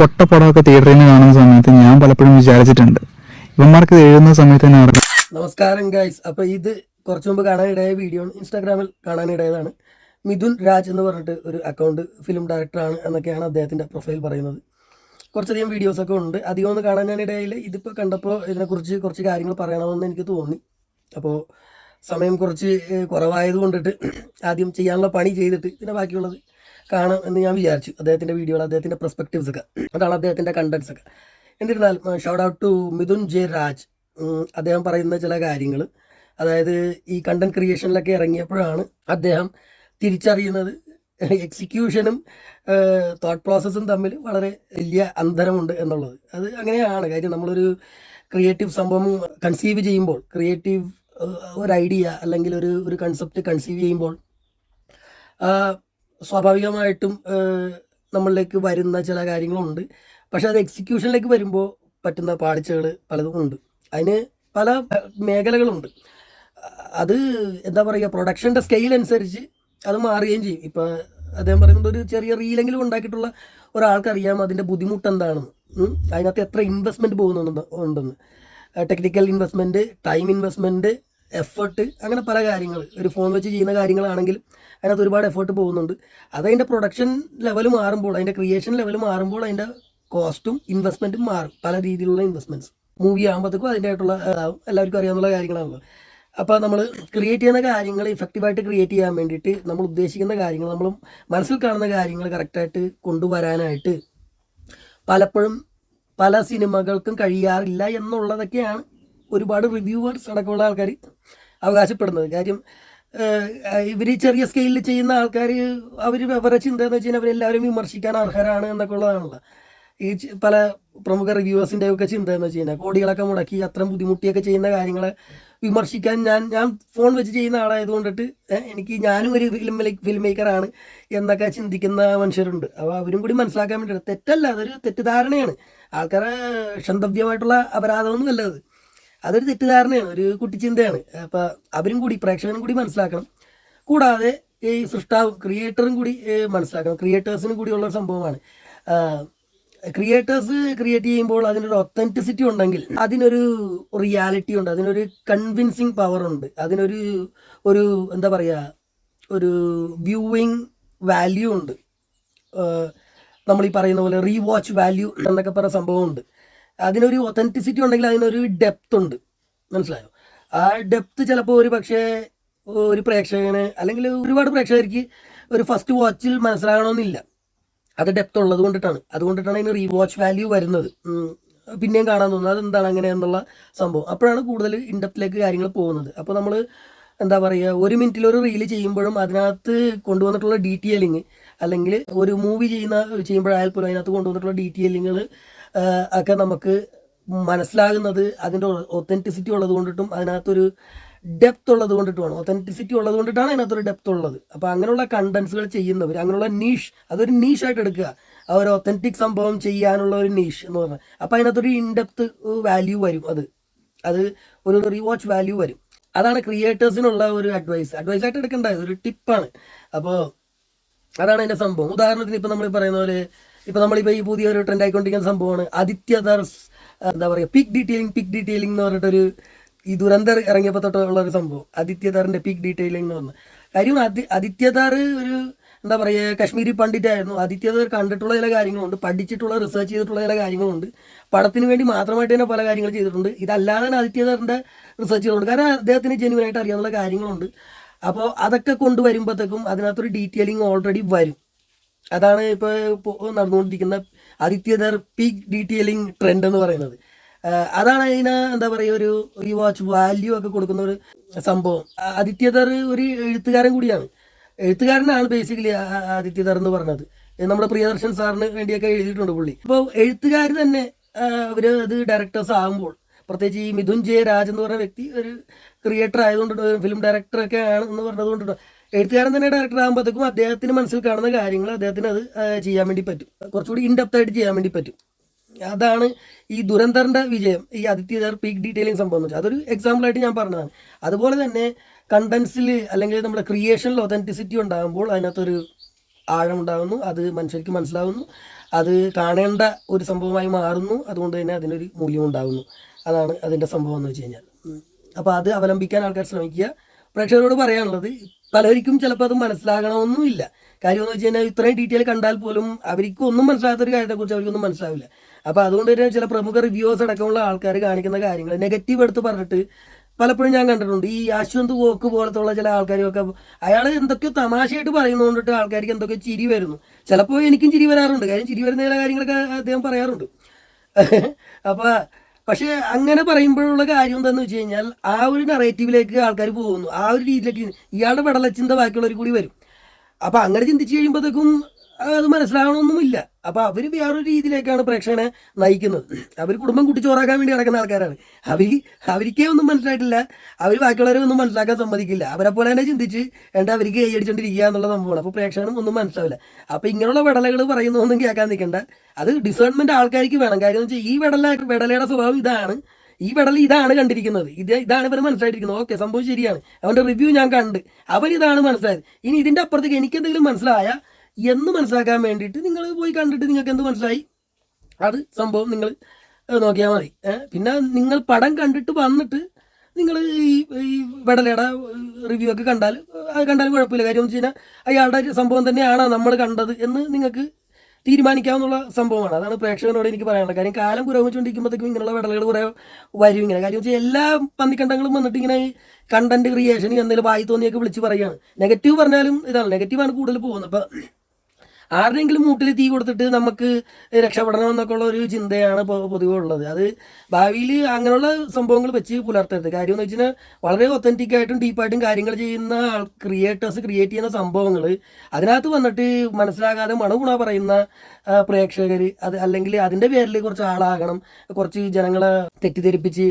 പൊട്ടപ്പടമൊക്കെ തിയേറ്ററിൽ നിന്ന് കാണുന്ന സമയത്ത് ഞാൻ പലപ്പോഴും വിചാരിച്ചിട്ടുണ്ട്, ഇവന്മാർക്ക് ഇത് എഴുതുന്ന സമയത്ത് തന്നെ അവർക്ക്. നമസ്കാരം ഗൈസ്. അപ്പോൾ ഇത് കുറച്ച് മുമ്പ് കാണാനിടയായ വീഡിയോ ഇൻസ്റ്റാഗ്രാമിൽ കാണാനിടയതാണ്. മിഥുൻ രാജ് എന്ന് പറഞ്ഞിട്ട് ഒരു അക്കൗണ്ട്, ഫിലിം ഡയറക്ടറാണ് എന്നൊക്കെയാണ് അദ്ദേഹത്തിൻ്റെ പ്രൊഫൈൽ പറയുന്നത്. കുറച്ചധികം വീഡിയോസൊക്കെ ഉണ്ട്, അധികം ഒന്ന് കാണാൻ ഞാനിടയിൽ. ഇതിപ്പോൾ കണ്ടപ്പോൾ ഇതിനെക്കുറിച്ച് കുറച്ച് കാര്യങ്ങൾ പറയണമെന്ന് എനിക്ക് തോന്നി. അപ്പോൾ സമയം കുറച്ച് കുറവായത് കൊണ്ടിട്ട് ആദ്യം ചെയ്യാനുള്ള പണി ചെയ്തിട്ട് പിന്നെ ബാക്കിയുള്ളത് കാണാം എന്ന് ഞാൻ വിചാരിച്ചു. അദ്ദേഹത്തിൻ്റെ വീഡിയോകൾ, അദ്ദേഹത്തിൻ്റെ പെർസ്പെക്റ്റീവ്സ് ഒക്കെ, അതാണ് അദ്ദേഹത്തിൻ്റെ കണ്ടൻസ് ഒക്കെ. എന്നിരുന്നാൽ shout out to Mithun J Raj. അദ്ദേഹം പറയുന്ന ചില കാര്യങ്ങൾ, അതായത് ഈ കണ്ടന്റ് ക്രിയേഷനിലൊക്കെ ഇറങ്ങിയപ്പോഴാണ് അദ്ദേഹം തിരിച്ചറിയുന്നത് എക്സിക്യൂഷനും തോട്ട് പ്രോസസ്സും തമ്മിൽ വളരെ വലിയ അന്തരമുണ്ട് എന്നുള്ളത്. അത് അങ്ങനെയാണ് കാര്യം. നമ്മളൊരു ക്രിയേറ്റീവ് സംഭവം കൺസീവ് ചെയ്യുമ്പോൾ, ക്രിയേറ്റീവ് ഒരു ഐഡിയ അല്ലെങ്കിൽ ഒരു കൺസെപ്റ്റ് കൺസീവ് ചെയ്യുമ്പോൾ സ്വാഭാവികമായിട്ടും നമ്മളിലേക്ക് വരുന്ന ചില കാര്യങ്ങളുണ്ട്. പക്ഷെ അത് എക്സിക്യൂഷനിലേക്ക് വരുമ്പോൾ പറ്റുന്ന പാളിച്ചകൾ പലതും ഉണ്ട്. അതിന് പല മേഖലകളുണ്ട്. അത് എന്താ പറയുക, പ്രൊഡക്ഷൻ്റെ സ്കെയിൽ അനുസരിച്ച് അത് മാറുകയും ചെയ്യും. ഇപ്പോൾ അദ്ദേഹം പറയുന്നത് ഒരു ചെറിയ റീലെങ്കിലും ഉണ്ടാക്കിയിട്ടുള്ള ഒരാൾക്കറിയാം അതിൻ്റെ ബുദ്ധിമുട്ട് എന്താണെന്ന്. അതിനകത്ത് എത്ര ഇൻവെസ്റ്റ്മെൻറ്റ് ഉണ്ടെന്ന്, technical investment, time investment, effort, അങ്ങനെ പല കാര്യങ്ങൾ. ഒരു ഫോൺ വെച്ച് ചെയ്യുന്ന കാര്യങ്ങളാണെങ്കിൽ അതിനകത്ത് ഒരുപാട് എഫേർട്ട് പോകുന്നുണ്ട്. അതതിൻ്റെ പ്രൊഡക്ഷൻ ലെവൽ മാറുമ്പോൾ, അതിൻ്റെ ക്രിയേഷൻ ലെവൽ മാറുമ്പോൾ അതിൻ്റെ കോസ്റ്റും ഇൻവെസ്റ്റ്മെൻറ്റും മാറും. പല രീതിയിലുള്ള ഇൻവെസ്റ്റ്മെൻറ്റ്സ് മൂവി ആകുമ്പോഴത്തേക്കും അതിൻ്റെതായിട്ടുള്ള എല്ലാവർക്കും അറിയാവുന്ന കാര്യങ്ങളാണല്ലോ. അപ്പോൾ നമ്മൾ ക്രിയേറ്റ് ചെയ്യുന്ന കാര്യങ്ങൾ ഇഫക്റ്റീവായിട്ട് ക്രിയേറ്റ് ചെയ്യാൻ വേണ്ടിയിട്ട് നമ്മൾ ഉദ്ദേശിക്കുന്ന കാര്യങ്ങൾ, നമ്മൾ മനസ്സിൽ കാണുന്ന കാര്യങ്ങൾ കറക്റ്റായിട്ട് കൊണ്ടുവരാനായിട്ട് പലപ്പോഴും പല സിനിമകൾക്കും കഴിയാറില്ല എന്നുള്ളതൊക്കെയാണ് ഒരുപാട് റിവ്യൂവേഴ്സ് അടക്കമുള്ള ആൾക്കാർ അവകാശപ്പെടുന്നത്. കാര്യം ഇവർ ചെറിയ സ്കെയിലിൽ ചെയ്യുന്ന ആൾക്കാർ, അവർ അവരുടെ ചിന്ത എന്ന് വെച്ച് കഴിഞ്ഞാൽ അവരെല്ലാവരും വിമർശിക്കാൻ അർഹരാണ് എന്നൊക്കെ ഉള്ളതാണല്ലോ. ഈ പല പ്രമുഖ റിവ്യൂവേഴ്സിൻ്റെ ഒക്കെ ചിന്ത എന്ന് വെച്ച് കഴിഞ്ഞാൽ കോടികളൊക്കെ മുടക്കി അത്രയും ബുദ്ധിമുട്ടിയൊക്കെ ചെയ്യുന്ന കാര്യങ്ങളെ വിമർശിക്കാൻ ഞാൻ ഫോൺ വെച്ച് ചെയ്യുന്ന ആളായതുകൊണ്ടിട്ട് ഞാനും ഒരു ഫിലിം മേക്കറാണ് എന്നൊക്കെ ചിന്തിക്കുന്ന മനുഷ്യരുണ്ട്. അപ്പോൾ അവരും കൂടി മനസ്സിലാക്കാൻ വേണ്ടിയിട്ട്, തെറ്റല്ല, അതൊരു തെറ്റിദ്ധാരണയാണ്. ആൾക്കാരെ ക്ഷന്തവ്യമായിട്ടുള്ള അപരാധമൊന്നുമല്ല അത്, അതൊരു തെറ്റിദ്ധാരണയാണ്, ഒരു കുട്ടിച്ചിന്തയാണ്. അപ്പോൾ അവരും കൂടി, പ്രേക്ഷകനും കൂടി മനസ്സിലാക്കണം. കൂടാതെ ഈ സൃഷ്ടാവും ക്രിയേറ്ററും കൂടി മനസ്സിലാക്കണം. ക്രിയേറ്റേഴ്സിനും കൂടിയുള്ള സംഭവമാണ്. ക്രിയേറ്റേഴ്സ് ക്രിയേറ്റ് ചെയ്യുമ്പോൾ അതിനൊരു ഒത്തൻറ്റിസിറ്റി ഉണ്ടെങ്കിൽ അതിനൊരു റിയാലിറ്റി ഉണ്ട്, അതിനൊരു കൺവിൻസിങ് പവർ ഉണ്ട്, അതിനൊരു എന്താ പറയുക, ഒരു വ്യൂവിങ് വാല്യൂ ഉണ്ട്. നമ്മൾ ഈ പറയുന്ന പോലെ റീവാച്ച് വാല്യൂ എന്നൊക്കെ പറയുന്ന സംഭവമുണ്ട്. അതിനൊരു ഒത്തൻറ്റിസിറ്റി ഉണ്ടെങ്കിൽ അതിനൊരു ഡെപ്ത് ഉണ്ട്. മനസ്സിലായോ? ആ ഡെപ്ത് ചിലപ്പോൾ ഒരു പക്ഷേ ഒരു പ്രേക്ഷകന് അല്ലെങ്കിൽ ഒരുപാട് പ്രേക്ഷകർക്ക് ഒരു ഫസ്റ്റ് വാച്ചിൽ മനസ്സിലാകണമെന്നില്ല. അത് ഡെപ്ത് ഉള്ളത് കൊണ്ടിട്ടാണ്, അതുകൊണ്ടിട്ടാണ് അതിന് റീവാച്ച് വാല്യൂ വരുന്നത്. പിന്നെയും കാണാൻ തോന്നുന്നത് അതെന്താണ് അങ്ങനെ എന്നുള്ള സംഭവം. അപ്പോഴാണ് കൂടുതൽ ഇൻഡെപ്തിലേക്ക് കാര്യങ്ങൾ പോകുന്നത്. അപ്പോൾ നമ്മൾ എന്താ പറയുക, ഒരു മിനിറ്റിൽ ഒരു റീല് ചെയ്യുമ്പോഴും അതിനകത്ത് കൊണ്ടുവന്നിട്ടുള്ള ഡീറ്റെയിലിങ്, അല്ലെങ്കിൽ ഒരു മൂവി ചെയ്യുമ്പോഴായാൽ പോലും അതിനകത്ത് കൊണ്ടുവന്നിട്ടുള്ള ഡീറ്റെയിലിങ്ങൾ ഒക്കെ നമുക്ക് മനസ്സിലാകുന്നത് അതിൻ്റെ ഒത്തൻറ്റിസിറ്റി ഉള്ളത് കൊണ്ടിട്ടും അതിനകത്തൊരു ഡെപ്ത് ഉള്ളത് കൊണ്ടിട്ടുമാണ്. ഒത്തൻറ്റിസിറ്റി ഉള്ളത് കൊണ്ടിട്ടാണ് അതിനകത്തൊരു ഡെപ്ത് ഉള്ളത്. അപ്പോൾ അങ്ങനെയുള്ള കണ്ടൻസുകൾ ചെയ്യുന്നവർ, അങ്ങനെയുള്ള നീഷ്, അതൊരു നീഷായിട്ട് എടുക്കുക, ആ ഒരു ഒത്തൻറ്റിക് സംഭവം ചെയ്യാനുള്ള ഒരു നീഷ് എന്ന് പറഞ്ഞാൽ. അപ്പോൾ അതിനകത്തൊരു ഇൻഡെപ്ത് വാല്യൂ വരും, അത് ഒരു റീവാച്ച് വാല്യൂ വരും. അതാണ് ക്രിയേറ്റേഴ്സിനുള്ള ഒരു അഡ്വൈസായിട്ട് എടുക്കേണ്ട ഒരു ടിപ്പാണ്. അപ്പോൾ അതാണ് അതിൻ്റെ സംഭവം. ഉദാഹരണത്തിന് ഇപ്പോൾ നമ്മൾ പറയുന്ന പോലെ, ഇപ്പോൾ നമ്മളിപ്പോൾ ഈ പുതിയൊരു ട്രെൻഡ് ആയിക്കൊണ്ടിരിക്കുന്ന സംഭവമാണ് ആദിത്യദർസ്, എന്താ പറയുക, പിക് ഡീറ്റെയിലിംഗ് എന്ന് പറഞ്ഞിട്ടൊരു, ഈ ദുരന്തർ ഇറങ്ങിയപ്പോൾ തൊട്ടുള്ള ഒരു സംഭവം, ആദിത്യദാറിൻ്റെ പിക് ഡീറ്റെയിലിംഗ് എന്ന് പറഞ്ഞ കാര്യം. ആദിത്യദാർ ഒരു എന്താ പറയുക, കശ്മീരി പണ്ഡിറ്റായിരുന്നു. ആദിത്യദാർ കണ്ടിട്ടുള്ള ചില കാര്യങ്ങളുണ്ട്, പഠിച്ചിട്ടുള്ള റിസർച്ച് ചെയ്തിട്ടുള്ള ചില കാര്യങ്ങളുണ്ട്, പടത്തിന് വേണ്ടി മാത്രമായിട്ട് തന്നെ പല കാര്യങ്ങൾ ചെയ്തിട്ടുണ്ട്. ഇതല്ലാതെ തന്നെ ആദിത്യദാറിൻ്റെ റിസർച്ചുകളുണ്ട്, കാരണം അദ്ദേഹത്തിന് ജെന്യുവനായിട്ട് അറിയാവുന്ന കാര്യങ്ങളുണ്ട്. അപ്പോൾ അതൊക്കെ കൊണ്ടുവരുമ്പോഴത്തേക്കും അതിനകത്തൊരു ഡീറ്റെയിലിംഗ് ഓൾറെഡി വരും. അതാണ് ഇപ്പോൾ നടന്നുകൊണ്ടിരിക്കുന്ന ആദിത്യദാർ പീക്ക് ഡീറ്റെയിലിംഗ് ട്രെൻഡ് എന്ന് പറയുന്നത്. അതാണ് അതിന് എന്താ പറയുക, ഒരു റീവാച്ച് വാല്യൂ ഒക്കെ കൊടുക്കുന്ന ഒരു സംഭവം. ആദിത്യദാർ ഒരു എഴുത്തുകാരൻ കൂടിയാണ്, എഴുത്തുകാരനാണ് ബേസിക്കലി ആദിത്യദാർ എന്ന് പറഞ്ഞത്. നമ്മുടെ പ്രിയദർശൻ സാറിന് വേണ്ടിയൊക്കെ എഴുതിയിട്ടുണ്ട് പുള്ളി. അപ്പോൾ എഴുത്തുകാർ തന്നെ അവർ അത് ഡയറക്ടേഴ്സ് ആകുമ്പോൾ, പ്രത്യേകിച്ച് ഈ മിഥുൻ ജെ രാജ് എന്ന് പറഞ്ഞ വ്യക്തി ഒരു ക്രിയേറ്റർ ആയതുകൊണ്ട്, ഫിലിം ഡയറക്ടറൊക്കെ ആണ് എന്ന് പറഞ്ഞത് കൊണ്ടിട്ട്, എഴുത്തുകാരൻ തന്നെ ഡയറക്ടർ ആകുമ്പോഴത്തേക്കും അദ്ദേഹത്തിന് മനസ്സിൽ കാണുന്ന കാര്യങ്ങൾ അദ്ദേഹത്തിന് അത് ചെയ്യാൻ വേണ്ടി പറ്റും, കുറച്ചുകൂടി ഇൻഡെപ്തായിട്ട് ചെയ്യാൻ വേണ്ടി പറ്റും. അതാണ് ഈ ദുരന്തറിൻ്റെ വിജയം, ഈ ആദിത്യദാർ പീക്ക് ഡീറ്റെയിലിംഗ് സംഭവം എന്ന് വെച്ചാൽ അതൊരു എക്സാമ്പിളായിട്ട് ഞാൻ പറഞ്ഞതാണ്. അതുപോലെ തന്നെ കണ്ടൻസിൽ അല്ലെങ്കിൽ നമ്മുടെ ക്രിയേഷനിൽ ഒതൻറ്റിസിറ്റി ഉണ്ടാകുമ്പോൾ അതിനകത്തൊരു ആഴം ഉണ്ടാകുന്നു, അത് മനുഷ്യർക്ക് മനസ്സിലാവുന്നു. അത് കാണേണ്ട ഒരു സംഭവമായി മാറുന്നു. അതുകൊണ്ട് തന്നെ അതിനൊരു മൂല്യം ഉണ്ടാകുന്നു. അതാണ് അതിൻ്റെ സംഭവം എന്ന് വെച്ച് കഴിഞ്ഞാൽ. അപ്പോൾ അത് അവലംബിക്കാൻ ആൾക്കാർ ശ്രമിക്കുക. പ്രേക്ഷകരോട് പറയാനുള്ളത്, പലർക്കും ചിലപ്പോൾ അത് മനസ്സിലാകണമെന്നുമില്ല. കാര്യം എന്ന് വെച്ച് കഴിഞ്ഞാൽ ഇത്രയും ഡീറ്റെയിൽ കണ്ടാൽ പോലും അവർക്ക് ഒന്നും മനസ്സിലാകാത്തൊരു കാര്യത്തെക്കുറിച്ച് അവർക്കൊന്നും മനസ്സിലാവില്ല. അപ്പോൾ അതുകൊണ്ട് തന്നെ ചില പ്രമുഖ റിവ്യൂവേഴ്സ് അടക്കമുള്ള ആൾക്കാർ കാണിക്കുന്ന കാര്യങ്ങൾ നെഗറ്റീവ് എടുത്ത് പറഞ്ഞിട്ട് പലപ്പോഴും ഞാൻ കണ്ടിട്ടുണ്ട്. ഈ അശ്വന്ത് വോക്ക് പോലത്തുള്ള ചില ആൾക്കാരൊക്കെ അയാൾ എന്തൊക്കെയോ തമാശയായിട്ട് പറയുന്നതുകൊണ്ടിട്ട് ആൾക്കാർക്ക് എന്തൊക്കെ ചിരി വരുന്നു. ചിലപ്പോൾ എനിക്കും ചിരി വരാറുണ്ട്. കാര്യം ചിരി വരുന്ന ചില കാര്യങ്ങളൊക്കെ അദ്ദേഹം പറയാറുണ്ട്. അപ്പോൾ പക്ഷേ അങ്ങനെ പറയുമ്പോഴുള്ള കാര്യം എന്താണെന്ന് വെച്ച് കഴിഞ്ഞാൽ ആ ഒരു നറേറ്റീവിലേക്ക് ആൾക്കാർ പോകുന്നു. ആ ഒരു രീതിയിലേക്ക് ഇയാളുടെ വെടലച്ചിന്ത ബാക്കിയുള്ളവർ കൂടി വരും. അപ്പോൾ അങ്ങനെ ചിന്തിച്ച് കഴിയുമ്പോഴത്തേക്കും അത് മനസ്സിലാകണമെന്നുമില്ല. അപ്പോൾ അവർ വേറൊരു രീതിയിലേക്കാണ് പ്രേക്ഷകനെ നയിക്കുന്നത്. അവർ കുടുംബം കുട്ടിച്ചോറാക്കാൻ വേണ്ടി നടക്കുന്ന ആൾക്കാരാണ്. അവർക്കേ ഒന്നും മനസ്സിലായിട്ടില്ല. അവർ ബാക്കിയുള്ളവരെ ഒന്നും മനസ്സിലാക്കാൻ സമ്മതിക്കില്ല. അവരെ പോലെ തന്നെ ചിന്തിച്ച് അവർക്ക് കൈയടിച്ചോണ്ടിരിക്കുക എന്നുള്ള സംഭവമാണ്. അപ്പോൾ പ്രേക്ഷകനും ഒന്നും മനസ്സിലാവില്ല. അപ്പോൾ ഇങ്ങനെയുള്ള വെടലകൾ പറയുന്നതൊന്നും കേൾക്കാൻ നിൽക്കണ്ട. അത് ഡിസേൺമെന്റ് ആൾക്കാർക്ക് വേണം. കാര്യം എന്ന് വെച്ചാൽ ഈ വെടലയുടെ സ്വഭാവം ഇതാണ്. ഈ വെടൽ ഇതാണ് കണ്ടിരിക്കുന്നത്, ഇതാണ് ഇവർ മനസ്സിലായിട്ടിരിക്കുന്നത്. ഓക്കെ, സംഭവം ശരിയാണ്, അവൻ്റെ റിവ്യൂ ഞാൻ കണ്ട്, അവൻ ഇതാണ് മനസ്സിലായത്. ഇനി ഇതിൻ്റെ അപ്പുറത്തേക്ക് എനിക്ക് എന്തെങ്കിലും മനസ്സിലായ എന്ന് മനസ്സിലാക്കാൻ വേണ്ടിയിട്ട് നിങ്ങൾ പോയി കണ്ടിട്ട് നിങ്ങൾക്ക് എന്ത് മനസ്സിലായി അത് സംഭവം നിങ്ങൾ നോക്കിയാൽ മതി. പിന്നെ നിങ്ങൾ പടം കണ്ടിട്ട് വന്നിട്ട് നിങ്ങൾ ഈ വെടലയുടെ റിവ്യൂ ഒക്കെ കണ്ടാലും കുഴപ്പമില്ല. കാര്യം എന്ന് വെച്ച് കഴിഞ്ഞാൽ അയാളുടെ സംഭവം തന്നെയാണോ നമ്മൾ കണ്ടത് എന്ന് നിങ്ങൾക്ക് തീരുമാനിക്കാവുന്ന സംഭവമാണ്. അതാണ് പ്രേക്ഷകനോട് എനിക്ക് പറയാനുള്ളത്. കാര്യം കാലം പുരോഗമിച്ചുകൊണ്ടിരിക്കുമ്പോഴത്തേക്കും ഇങ്ങനെയുള്ള വെടലുകൾ കുറേ വരും. ഇങ്ങനെ കാര്യം വെച്ചാൽ എല്ലാ പന്നിക്കണ്ടങ്ങളും വന്നിട്ട് ഇങ്ങനെ ഈ കണ്ടന്റ് ക്രിയേഷൻ എന്തെങ്കിലും വായി തോന്നിയൊക്കെ വിളിച്ച് പറയുകയാണ്. നെഗറ്റീവ് പറഞ്ഞാലും ഇതാണ്, നെഗറ്റീവാണ് കൂടുതൽ പോകുന്നത്. അപ്പോൾ ആരുടെയെങ്കിലും മൂട്ടിൽ തീ കൊടുത്തിട്ട് നമുക്ക് രക്ഷപ്പെടണം എന്നൊക്കെ ഉള്ള ഒരു ചിന്തയാണ് പൊതുവെ ഉള്ളത്. അത് ഭാവിയിൽ അങ്ങനെയുള്ള സംഭവങ്ങൾ വെച്ച് പുലർത്തരുത്. കാര്യം എന്ന് വെച്ചാൽ വളരെ ഒത്തൻറ്റിക് ആയിട്ടും ഡീപ്പായിട്ടും കാര്യങ്ങൾ ചെയ്യുന്ന ക്രിയേറ്റേഴ്സ് ക്രിയേറ്റ് ചെയ്യുന്ന സംഭവങ്ങൾ അതിനകത്ത് വന്നിട്ട് മനസ്സിലാകാതെ മണഗുണ പറയുന്ന പ്രേക്ഷകർ, അത് അല്ലെങ്കിൽ അതിൻ്റെ പേരിൽ കുറച്ച് ആളാകണം, കുറച്ച് ജനങ്ങളെ തെറ്റിദ്ധരിപ്പിച്ച്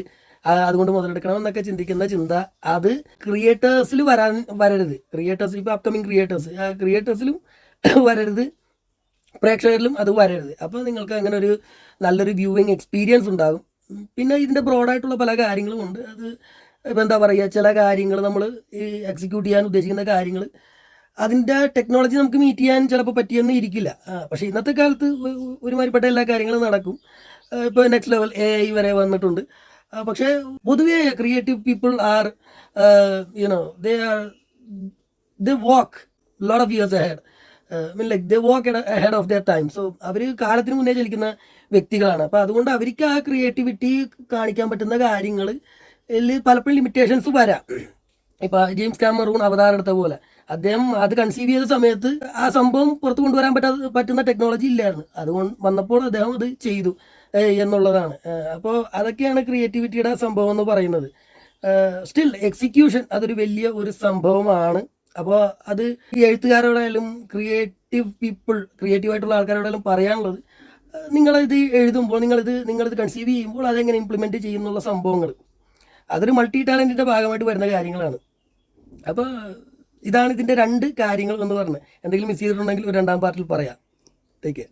അതുകൊണ്ട് മുതലെടുക്കണം എന്നൊക്കെ ചിന്തിക്കുന്ന ചിന്ത അത് ക്രിയേറ്റേഴ്സിൽ വരരുത്. ക്രിയേറ്റേഴ്സ് ഇപ്പോൾ അപ്കമിങ് ക്രിയേറ്റേഴ്സിലും വരരുത്, പ്രേക്ഷകരിലും അത് വരരുത്. അപ്പോൾ നിങ്ങൾക്ക് അങ്ങനെ ഒരു നല്ലൊരു വ്യൂവിങ് എക്സ്പീരിയൻസ് ഉണ്ടാകും. പിന്നെ ഇതിൻ്റെ ബ്രോഡായിട്ടുള്ള പല കാര്യങ്ങളും ഉണ്ട്. അത് ഇപ്പം എന്താ പറയുക, ചില കാര്യങ്ങൾ നമ്മൾ ഈ എക്സിക്യൂട്ട് ചെയ്യാൻ ഉദ്ദേശിക്കുന്ന കാര്യങ്ങൾ അതിൻ്റെ ടെക്നോളജി നമുക്ക് മീറ്റ് ചെയ്യാൻ ചിലപ്പോൾ പറ്റിയെന്ന് ഇരിക്കില്ല. പക്ഷേ ഇന്നത്തെ കാലത്ത് ഒരുമാതിരിപ്പെട്ട എല്ലാ കാര്യങ്ങളും നടക്കും. ഇപ്പോൾ നെക്സ്റ്റ് ലെവൽ AI വരെ വന്നിട്ടുണ്ട്. പക്ഷേ പൊതുവേ creative people are they walk lot of years ahead. they walk ahead of their time. So അവർ കാലത്തിന് മുന്നേ ചലിക്കുന്ന വ്യക്തികളാണ്. അപ്പോൾ അതുകൊണ്ട് അവർക്ക് ആ ക്രിയേറ്റിവിറ്റി കാണിക്കാൻ പറ്റുന്ന കാര്യങ്ങൾ പലപ്പോഴും ലിമിറ്റേഷൻസ് വരാം. ഇപ്പോൾ ജെയിംസ് കാമറൂൺ അവതാർ എടുത്ത പോലെ അദ്ദേഹം അത് കൺസീവ് ചെയ്ത സമയത്ത് ആ സംഭവം പുറത്ത് കൊണ്ടുവരാൻ പറ്റുന്ന ടെക്നോളജി ഇല്ലായിരുന്നു. അതുകൊണ്ട് വന്നപ്പോൾ അദ്ദേഹം അത് ചെയ്തു എന്നുള്ളതാണ്. അപ്പോൾ അതൊക്കെയാണ് ക്രിയേറ്റിവിറ്റിയുടെ സംഭവം എന്ന് പറയുന്നത്. സ്റ്റിൽ എക്സിക്യൂഷൻ അതൊരു വലിയ ഒരു സംഭവമാണ്. അപ്പോൾ അത് ഈ എഴുത്തുകാരോടായാലും ക്രിയേറ്റീവായിട്ടുള്ള ആൾക്കാരോടായാലും പറയാനുള്ളത്, നിങ്ങളിത് എഴുതുമ്പോൾ നിങ്ങളിത് കൺസീവ് ചെയ്യുമ്പോൾ അതെങ്ങനെ ഇംപ്ലിമെൻറ്റ് ചെയ്യുന്നുള്ള സംഭവങ്ങൾ അതൊരു മൾട്ടി ടാലൻറ്റിൻ്റെ ഭാഗമായിട്ട് വരുന്ന കാര്യങ്ങളാണ്. അപ്പോൾ ഇതാണ് ഇതിൻ്റെ 2 കാര്യങ്ങൾ എന്ന് പറഞ്ഞത്. എന്തെങ്കിലും മിസ് ചെയ്തിട്ടുണ്ടെങ്കിൽ ഒരു 2ാം പാർട്ടിൽ പറയാം. Take care.